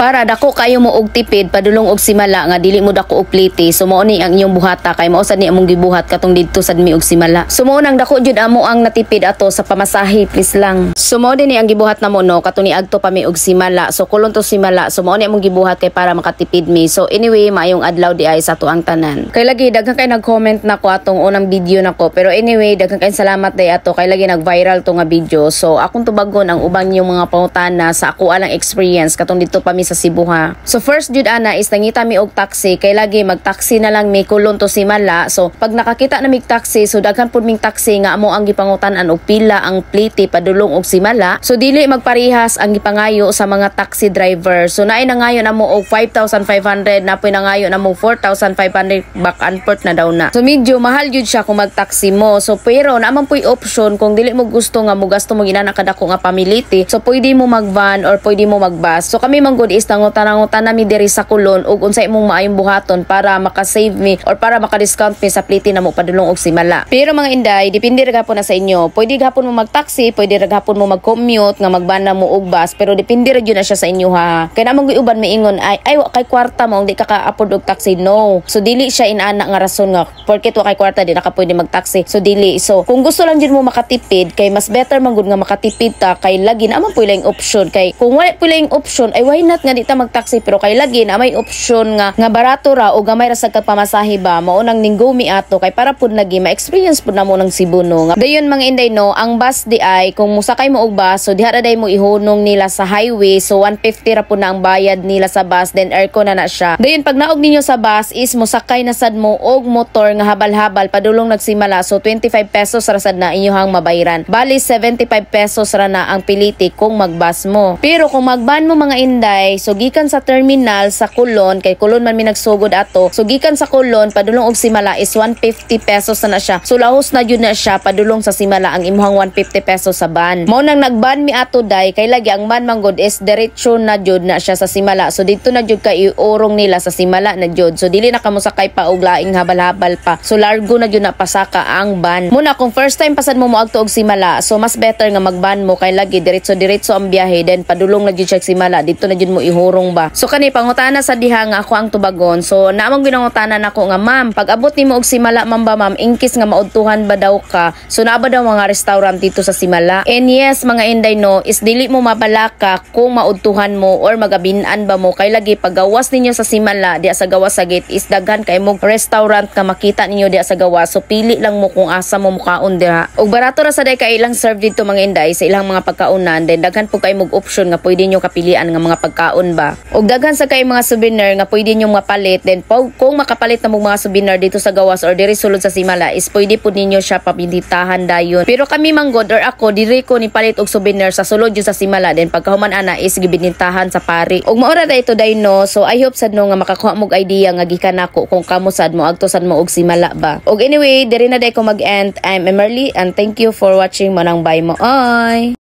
Para dako kayo mo og tipid padulong og simala nga dili mo dako og plite. So mao ni ang inyong buhata kay mao sad ni among gibuhat katong didto sad mi og simala. So mao nang dako jud amo ang natipid ato sa pamasahe please lang. So mao din ni ang gibuhat namo no katong niadto pa mi og simala. So kulon to simala. So mao ni among gibuhat kay para makatipid mi. So anyway maayong adlaw di ay sa tuang tanan. Kay lagi daghan kay nag-comment nako atong unang video nako pero anyway daghan kay salamat day ato kay lagi nag-viral to nga video. So akong tubagon ang ubang yung mga pangutana sa ako alang experience katong didto pa mi sa Cebu ha. So first jud ana is nangita mi og taxi kay lagi mag-taxi na lang mi kulon to simala. So pag nakakita na mig taxi so daghan pud ming taxi nga amo ang gipangutan-an og pila ang plite padulong og simala. So dili magparehas ang gipangayo sa mga taxi driver. So naay nangayo na mo og 5,500 napoy nangayo na mo 4,500 back and forth na daw na. So medyo mahal jud siya kung mag-taxi mo. So pero naman po'y option kung dili mo gusto nga mo gasto mo ginana kadako nga pamiliti. So pwede mo mag-van or pwede mo mag-bus. So kami man good is nangutan nami diri sa kulon ug unsay imong maayong buhaton para maka-save me or para maka-discount me sa plite na mo padulong og simala. Pero mga inday, depende ra gapon na sa inyo. Pwede gapon mo mag-taxi, pwede ra gapon mo mag-commute nga magbana mo og bus, pero depende ra gyud na siya sa inyo ha. Kay namang giuban miingon ay wa kay kwarta mo di ka ka-afford og taxi. No. So dili siya inana nga rason nga porket wa kay kwarta di na ka pwede mag-taxi. So dili. So kung gusto lang jud mo makatipid kay mas better man gud nga makatipid ta kay lagi na man puy lang option kay kung wala puy lang option ay why not nga di ta mag-taxi pero kay lagi na may option nga barato ra o gamay ra sa pamasahe ba mao nang ninggo mi ato kay para pud lagi ma-experience pud namo ng Cebu no. Dayon mga inday no, ang bus di ay kung musakay mo og bus so diha ra day mo ihunong nila sa highway so 150 ra pud na ang bayad nila sa bus then aircon na siya. Dayon pag naog ninyo sa bus is musakay na sad mo og motor nga habal-habal padulong nagsimala so 25 pesos ra sad na inyohang mabayran. Bali 75 pesos ra na ang piliti kung magbus mo. Pero kung magban mo mga inday so gikan sa terminal sa Kulon kay Kulon man mi nagsugod ato so gikan sa Kulon padulong og simala is 150 pesos na siya. So lahos na jud na siya padulong sa simala ang imong 150 pesos sa ban. Mao nang nagban mi ato day kay lagi ang ban manggod is diretso na jud na siya sa simala. So dito na jud kay iurong nila sa simala na jud. So dili na kamo sakay pa og laing habal-habal pa. So largo na jud na pasaka ang ban. Muna kung first time pasad mo moagto og simala so mas better nga magban mo kay lagi diretso ang biyahe then padulong na jud siya simala dito na jud mo ihurong ba. So kani pangutana sa diha nga ako ang tubagon. So naamang ginangutana nako nga ma'am pag abot nimo og simala ma'am ba ma'am inkis nga maudtuhan ba daw ka. So naa ba daw mga restaurant dito sa simala? And yes mga inday no is dili mo mabalaka kung maudtuhan mo or magabinan ba mo kay lagi paggawas ninyo sa simala diha sa gawas sa gate is daghan kay mo restaurant nga makita ninyo diha sa gawas. So pili lang mo kung asa mo mukaon diha. Og barato ra sa day kay ilang serve dito mga inday sa ilang mga pagkaunan then daghan po kay mog option nga pwede nyo kapilian nga mga pagkaon ba. Og daghan sa kay mga souvenir nga pwede nyo mapalit then kung makapalit na mo mga souvenir dito sa gawas or diri sulod sa simala is pwede po ninyo siya papinditahan dayon. Pero kami manggod or ako diri ko ni palit og souvenir sa sulod yun sa simala then pagkahuman ana is gibinitahan sa pari. Og maura da ito day no so I hope sad no nga makakuha mog idea nga gikan nako kung kamo sad mo agto sad mo og simala ba. Og anyway diri na day ko mag-end. I'm Emerly and thank you for watching manang bye mo. Oy.